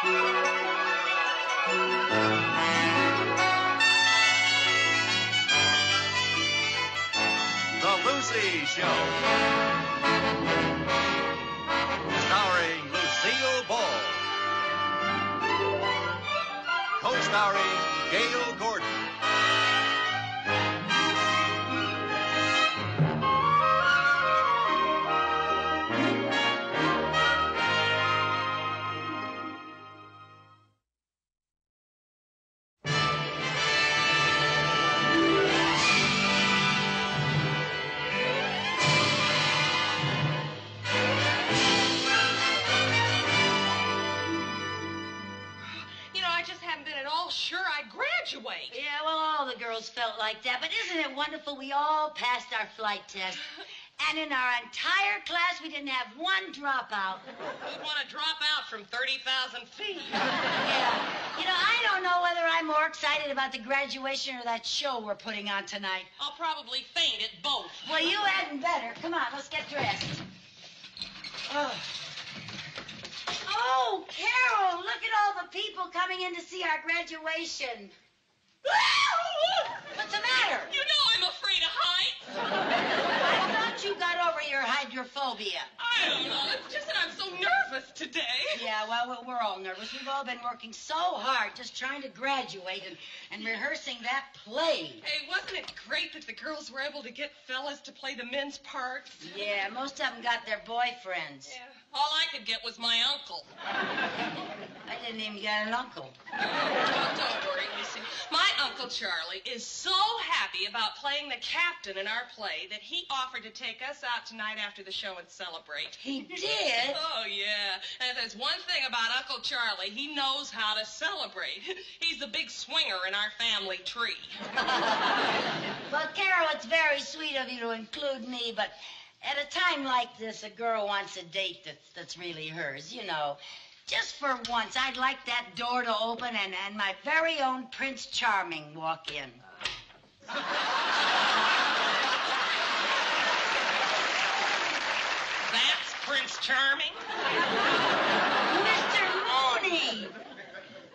The Lucy Show. Starring Lucille Ball. Co-starring Gail Gordon. Sure, I'd graduate. Yeah, well, all the girls felt like that. But isn't it wonderful we all passed our flight test? And in our entire class, we didn't have one dropout. Who'd want to drop out from 30,000 feet? Yeah. You know, I don't know whether I'm more excited about the graduation or that show we're putting on tonight. I'll probably faint at both. Well, you hadn't better. Come on, let's get dressed. Oh, Carol, look at all the people coming in to see our graduation. What's the matter? You know I'm afraid of heights. I thought you got over your hydrophobia. I don't know. It's just that I'm so nervous today. Yeah, well, we're all nervous. We've all been working so hard just trying to graduate and rehearsing that play. Hey, wasn't it great that the girls were able to get fellas to play the men's parts? Yeah, most of them got their boyfriends. Yeah. All I could get was my uncle. I didn't even get an uncle. Oh, don't worry, Lucy. My Uncle Charlie is so happy about playing the captain in our play that he offered to take us out tonight after the show and celebrate. He did? Oh, yeah. And if there's one thing about Uncle Charlie, he knows how to celebrate. He's the big swinger in our family tree. Well, Carol, it's very sweet of you to include me, but at a time like this, a girl wants a date that's really hers, you know. Just for once, I'd like that door to open and my very own Prince Charming walk in. That's Prince Charming? Mr. Mooney!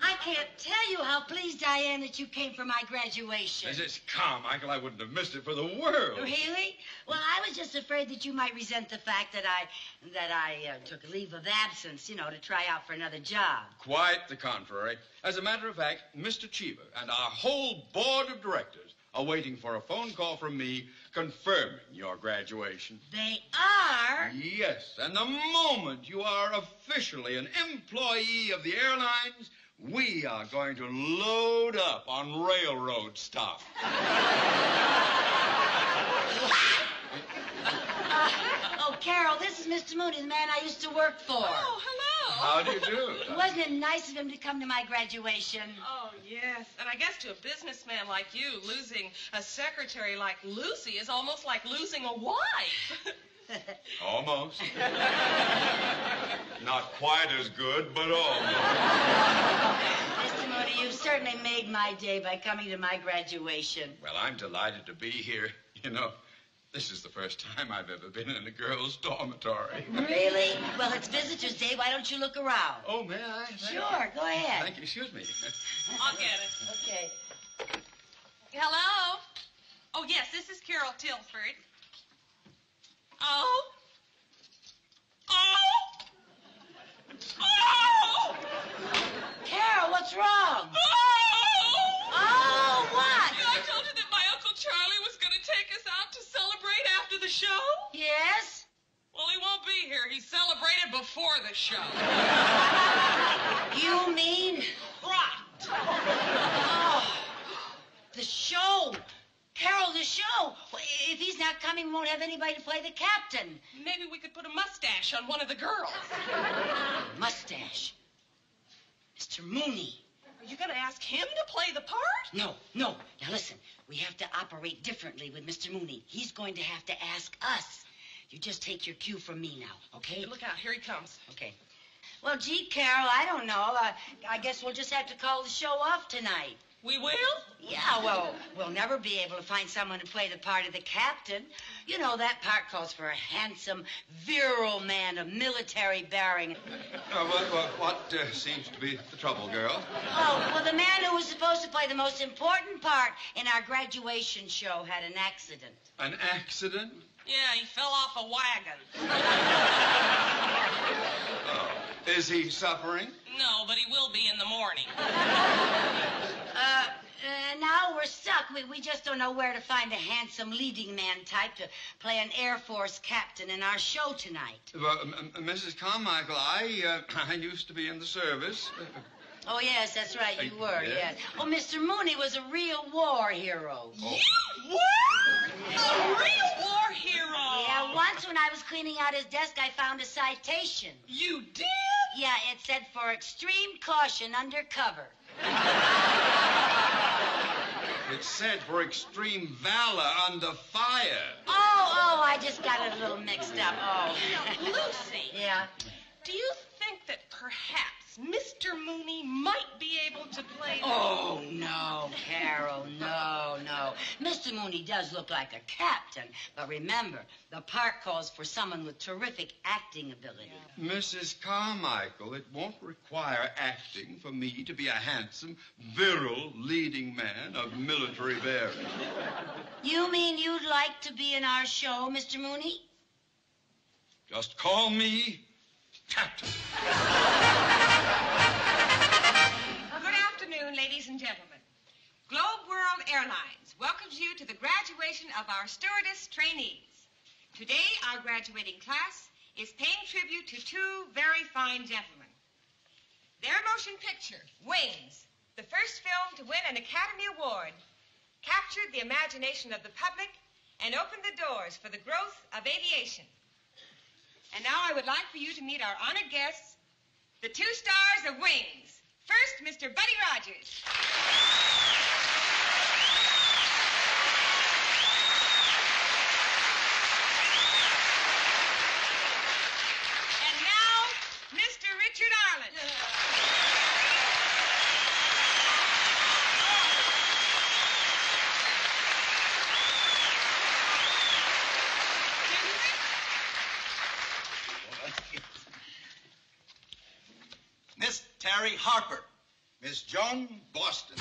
I can't tell you how pleased I am that you came for my graduation. Just calm, Michael. I wouldn't have missed it for the world. Really? Well, I was just afraid that you might resent the fact that I took a leave of absence, you know, to try out for another job. Quite the contrary. As a matter of fact, Mr. Cheever and our whole board of directors are waiting for a phone call from me confirming your graduation. They are? Yes, and the moment you are officially an employee of the airlines, we are going to load up on railroad stuff. Oh, Carol, this is Mr. Mooney, the man I used to work for. Oh, hello. How do you do? Wasn't it nice of him to come to my graduation? Oh, yes. And I guess to a businessman like you, losing a secretary like Lucy is almost like losing a wife. Almost. Not quite as good, but almost. Mr. Mooney, you've certainly made my day by coming to my graduation. Well, I'm delighted to be here. You know, this is the first time I've ever been in a girls' dormitory. Really? Well, it's Visitor's Day. Why don't you look around? Oh, may I? Sure, go ahead. Thank you. Excuse me. I'll get it. Okay. Hello? Oh, yes, this is Carol Tilford. Oh? Oh? Oh! Carol, what's wrong? Oh! Oh, what? I told you that my Uncle Charlie was going to take us out to celebrate after the show. Yes? Well, he won't be here. He celebrated before the show. You mean? Right. Oh, the show. Carol, the show. Well, if he's not coming, we won't have anybody to play the captain. Maybe we could put a mustache on one of the girls. Mustache. Mr. Mooney. Are you going to ask him to play the part? No. Now, listen. We have to operate differently with Mr. Mooney. He's going to have to ask us. You just take your cue from me now, okay? Hey, look out. Here he comes. Okay. Well, gee, Carol, I don't know. I guess we'll just have to call the show off tonight. We will? Yeah, well, we'll never be able to find someone to play the part of the captain. You know, that part calls for a handsome, virile man of military bearing. What seems to be the trouble, girl? Oh, well, the man who was supposed to play the most important part in our graduation show had an accident. An accident? Yeah, he fell off a wagon. Oh. Is he suffering? No, but he will be in the morning. Now we're stuck. We just don't know where to find a handsome leading man type to play an Air Force captain in our show tonight. Well, Mrs. Carmichael, I used to be in the service. Oh, yes, that's right, you were, yes. yes. Oh, Mr. Mooney was a real war hero. You were? A real war hero? Yeah, once when I was cleaning out his desk, I found a citation. You did? Yeah, it said, for extreme caution under cover. It said for extreme valor under fire. Oh, I just got it a little mixed up. Oh. Lucy. Yeah? Do you think that perhaps Mr. Mooney might be able to play... Oh, no, Carol, no. Mr. Mooney does look like a captain, but remember, the part calls for someone with terrific acting ability. Yeah. Mrs. Carmichael, it won't require acting for me to be a handsome, virile, leading man of military bearing. You mean you'd like to be in our show, Mr. Mooney? Just call me Captain. Good afternoon, ladies and gentlemen. Globe World Airlines welcomes you to the graduation of our stewardess trainees. Today, our graduating class is paying tribute to two very fine gentlemen. Their motion picture, Wings, the first film to win an Academy Award, captured the imagination of the public and opened the doors for the growth of aviation. And now I would like for you to meet our honored guests, the two stars of Wings. First, Mr. Buddy Rogers. And now, Mr. Richard Arlen. Miss Terry Harper. Miss Joan Boston.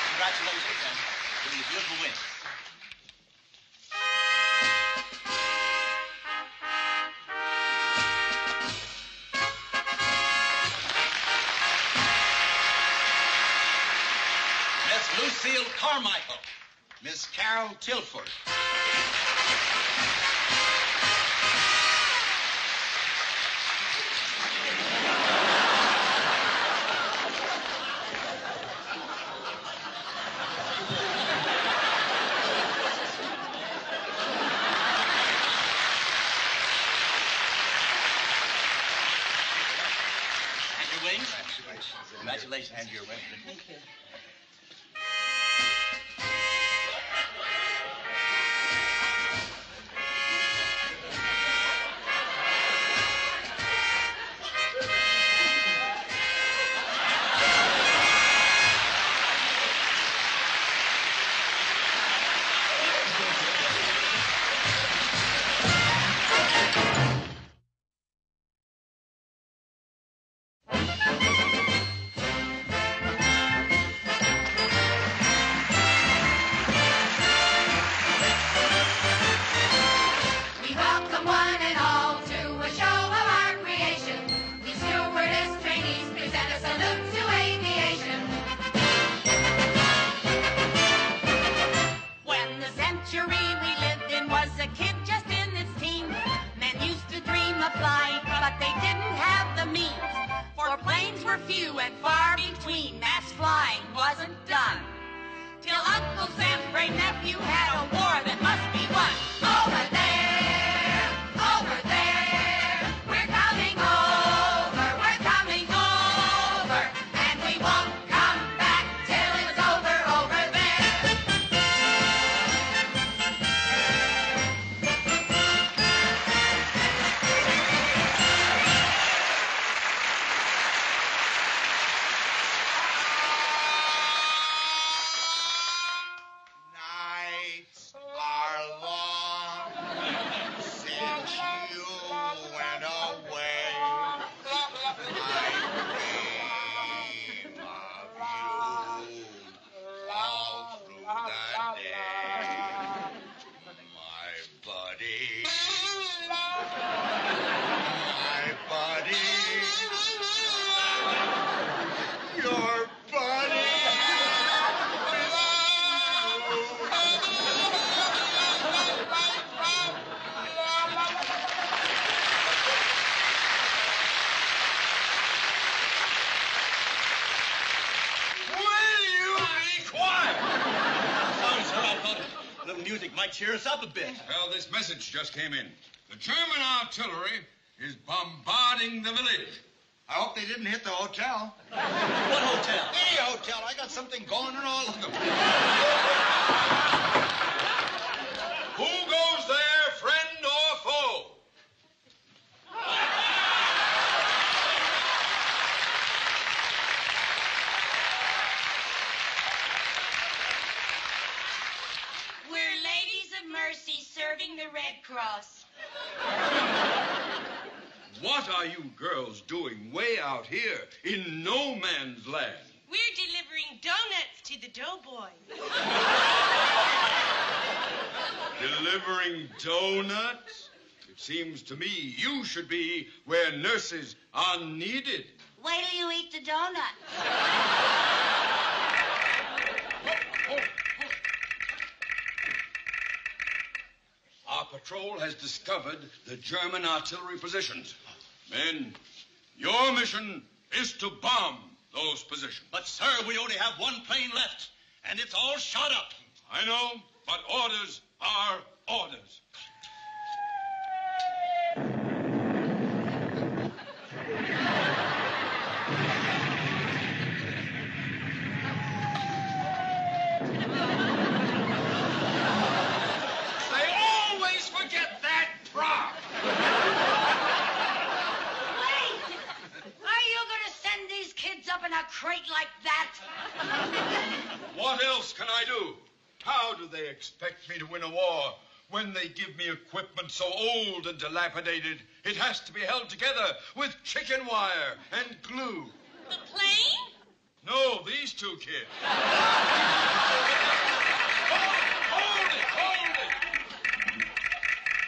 Congratulations and doing a beautiful win. Miss Lucille Carmichael. Miss Carol Tilford. Congratulations. And your women. Thank you. cheer us up a bit. Well, this message just came in. The German artillery is bombarding the village. I hope they didn't hit the hotel. What hotel? Any hotel. I got something going in all of them. Who goes there, friend or foe? We're Ladies of Mercy serving the Red Cross. What are you girls doing way out here in no man's land? We're delivering donuts to the doughboys. Delivering donuts? It seems to me you should be where nurses are needed. Wait till you eat the donut. Our patrol has discovered the German artillery positions. Men, your mission is to bomb those positions. But, sir, we only have one plane left, and it's all shot up. I know, but orders are orders. In a crate like that? What else can I do? How do they expect me to win a war when they give me equipment so old and dilapidated it has to be held together with chicken wire and glue? The plane? No, these two kids. Hold it!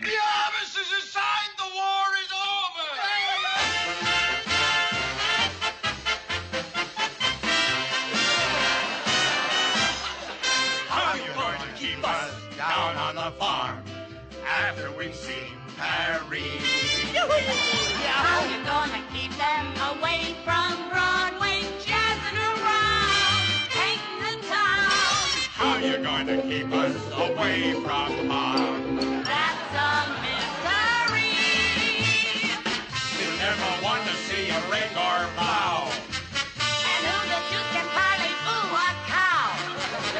The armistice is signed. The war is over. Down on the farm after we've seen Paris. How you gonna keep them away from Broadway, jazzing around, painting the town? How you going to keep us away from harm? That's a mystery. We'll never want to see a rig or plow. And who the deuce can parley-foo a cow?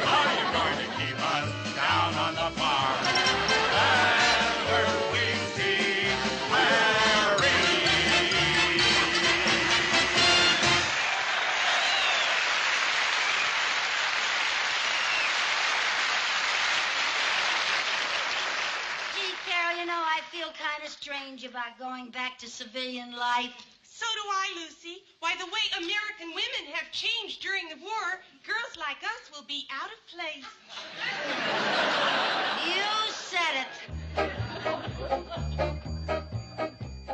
How you going to keep us down on the farm after we've seen Paris? Gee, Carol, you know, I feel kind of strange about going back to civilian life. So do I, Lucy. Why, the way American women have changed during the war, girls like us will be out of place. You said it.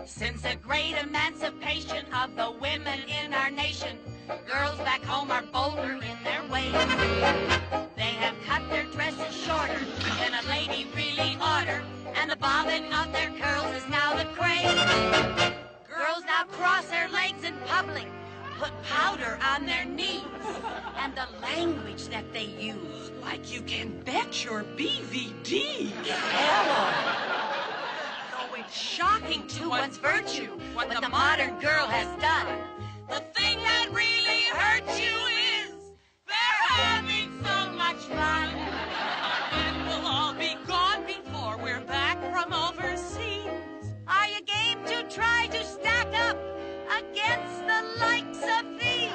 Since the great emancipation of the women in our nation, girls back home are bolder in their ways. They have cut their dresses shorter than a lady really oughter, and the bobbing of their curls is now the craze. Girls now cross their legs in public, put powder on their knees, and the language that they use. Like you can bet your BVD. Though it's shocking to one's virtue what the modern girl has done. The thing that really hurts you is they're having so much fun. And we'll all be gone before we're back from overseas. Are you game to try to stack up against the likes of these?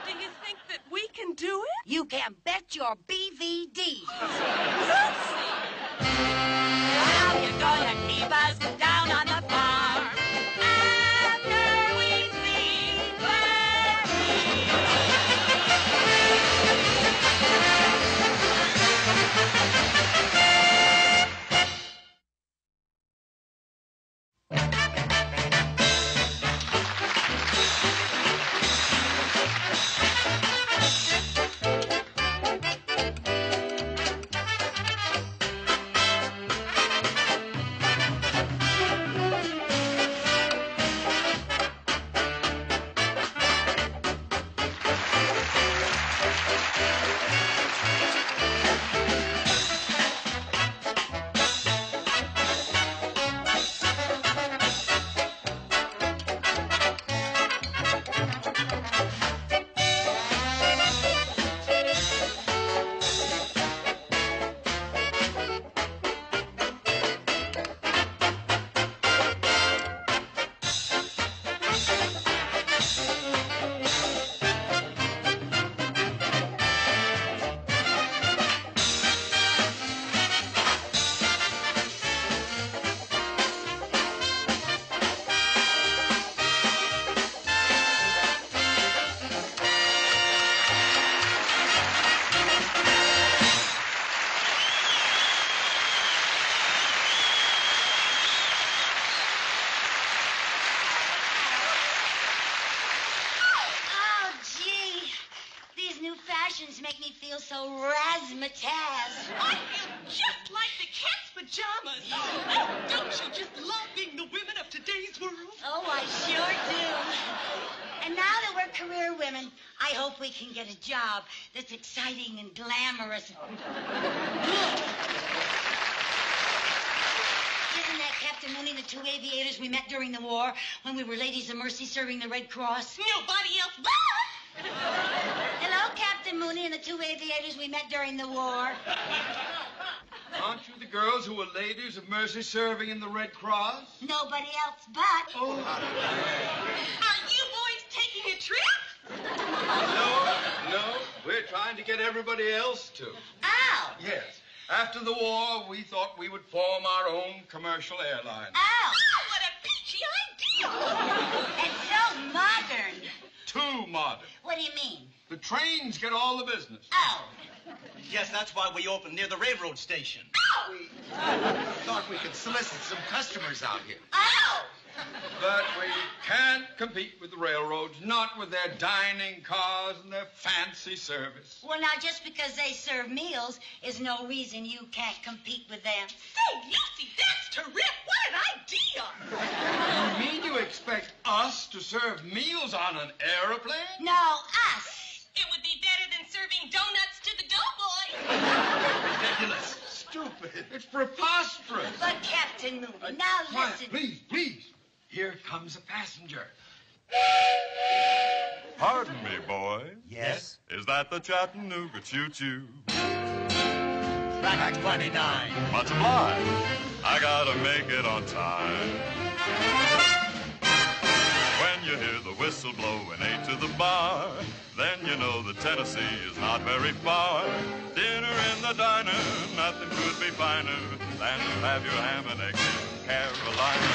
Do you think that we can do it? You can bet your BVD. Lucy! How you gonna keep us down on the farm after we've seen Paris? feel so razzmatazz. I feel just like the cat's pajamas. Oh, don't you just love being the women of today's world? Oh, I sure do. And now that we're career women, I hope we can get a job that's exciting and glamorous. Isn't that Captain Mooney and the two aviators we met during the war when we were ladies of mercy serving the Red Cross? Nobody else but... Hello, Captain Mooney and the two aviators we met during the war. Aren't you the girls who were ladies of mercy serving in the Red Cross? Nobody else but. Oh. Are you boys taking a trip? No. We're trying to get everybody else to. Oh. Yes. After the war, we thought we would form our own commercial airline. Oh. What a peachy idea! And so modern. Too modern. What do you mean? The trains get all the business. Oh. Yes, that's why we opened near the railroad station. We thought we could solicit some customers out here. Oh. But we can't compete with the railroads, not with their dining cars and their fancy service. Well, now, just because they serve meals is no reason you can't compete with them. Say, Lucy, that's terrific. What an idea! You mean you expect us to serve meals on an airplane? No, us. It would be better than serving donuts to the doughboy. Ridiculous. Stupid. It's preposterous. But, Captain Mooney, now Quiet, listen. please. Here comes a passenger. Pardon me, boy. Yes? Is that the Chattanooga choo-choo? Track 29. Much obliged. I gotta make it on time. When you hear the whistle blow and 8 to the bar, then you know that Tennessee is not very far. Dinner in the diner, nothing could be finer than to have your ham and eggs in Carolina.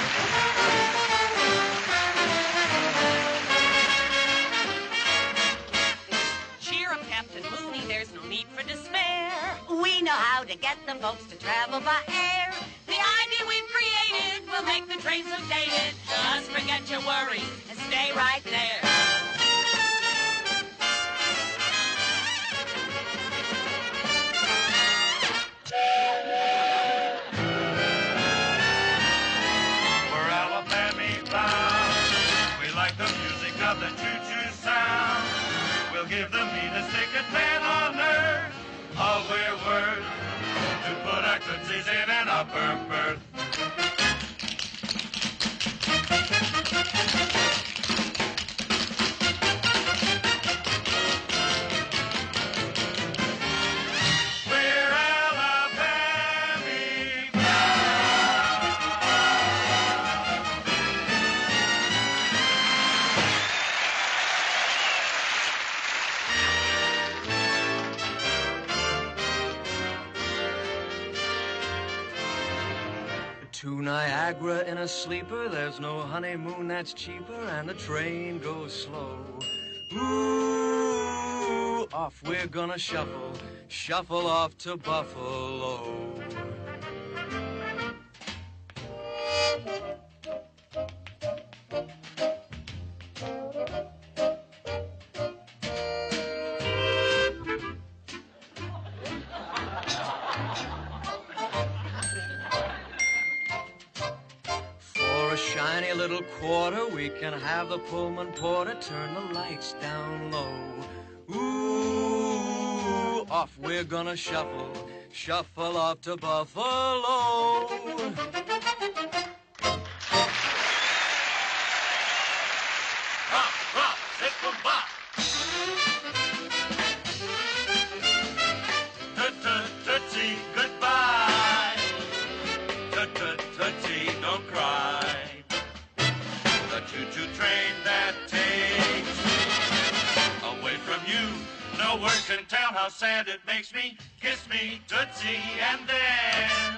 Cheer up, Captain Mooney. There's no need for despair. We know how to get the folks to travel by air. The idea we've created will make the train so dated. Just forget your worries and stay right there. We're Alabama bound. We like the music of the choo-choo sound. We'll give the meanest ticket man on earth all we're worth to put our tootsies in an upper berth. We're Alabama bound. To Niagara in a sleeper, there's no honeymoon that's cheaper, and the train goes slow. Ooh, off we're gonna shuffle off to Buffalo. For a shiny little quarter, we can have the Pullman porter turn the lights down low. Ooh, off we're gonna shuffle off to Buffalo. Rock, rock, sit for bop. Tootsie, goodbye. Tootsie, don't cry. The choo-choo train that takes away from you. No words can tell how sad it makes me. Kiss me, Tootsie, and then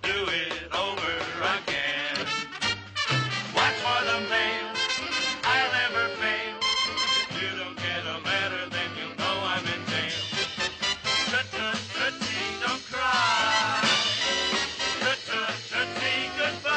do it over again. Watch for the mail. I'll never fail. If you don't get a letter, then you'll know I'm in jail. Tootsie, don't cry. Tootsie, goodbye.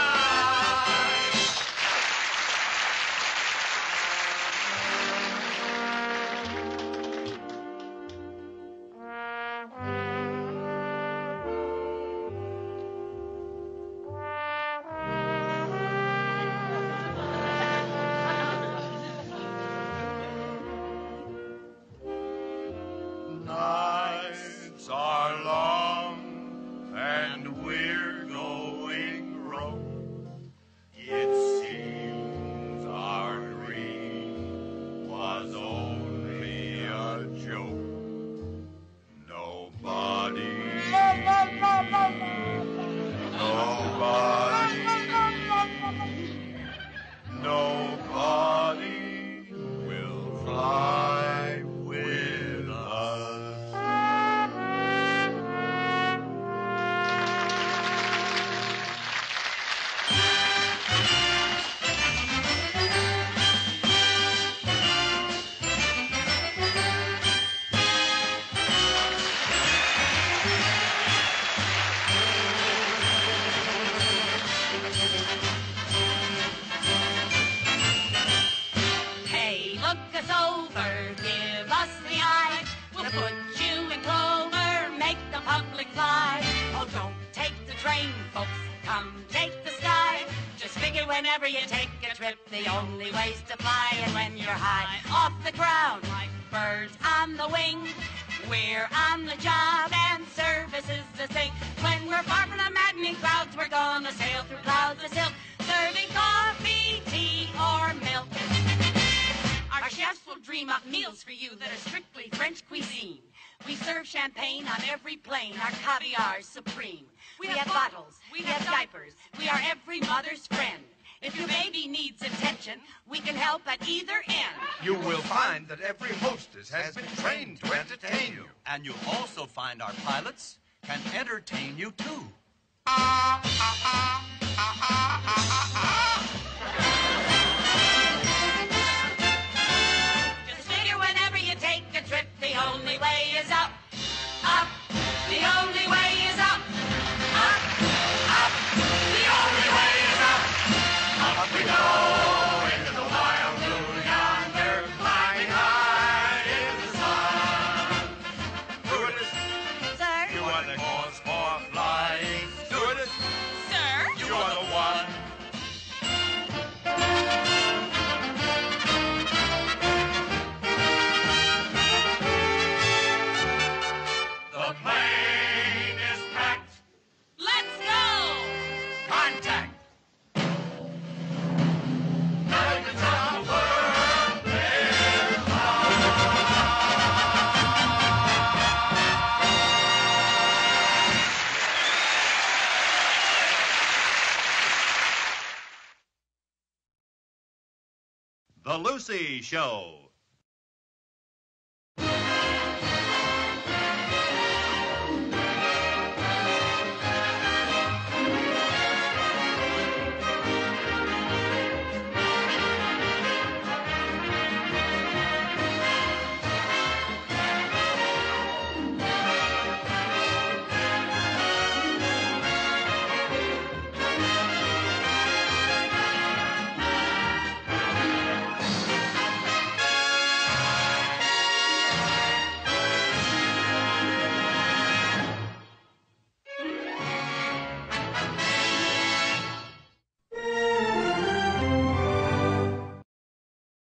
plane, folks. Come take the sky. Just figure whenever you take a trip, the only way's to fly. And when you're high off the ground, like birds on the wing, we're on the job and service is the thing. When we're far from the maddening clouds, we're gonna sail through clouds of silk, serving coffee, tea, or milk. Our chefs will dream up meals for you that are strictly French cuisine. We serve champagne on every plane, our caviar's supreme. We have bottles, we have diapers, we are every mother's friend. If your baby needs attention, we can help at either end. You will find that every hostess has been trained to entertain you. And you'll also find our pilots can entertain you too. Just figure whenever you take a trip, the only way is up, up. The only way is up, up, up. The only way is up. Up we go into the wild blue yonder, climbing high in the sun. Stewardess, Sir? you are the cause for flying. Stewardess, Sir? you are the one. The plane is packed. Let's go! Contact. The Lucy Show.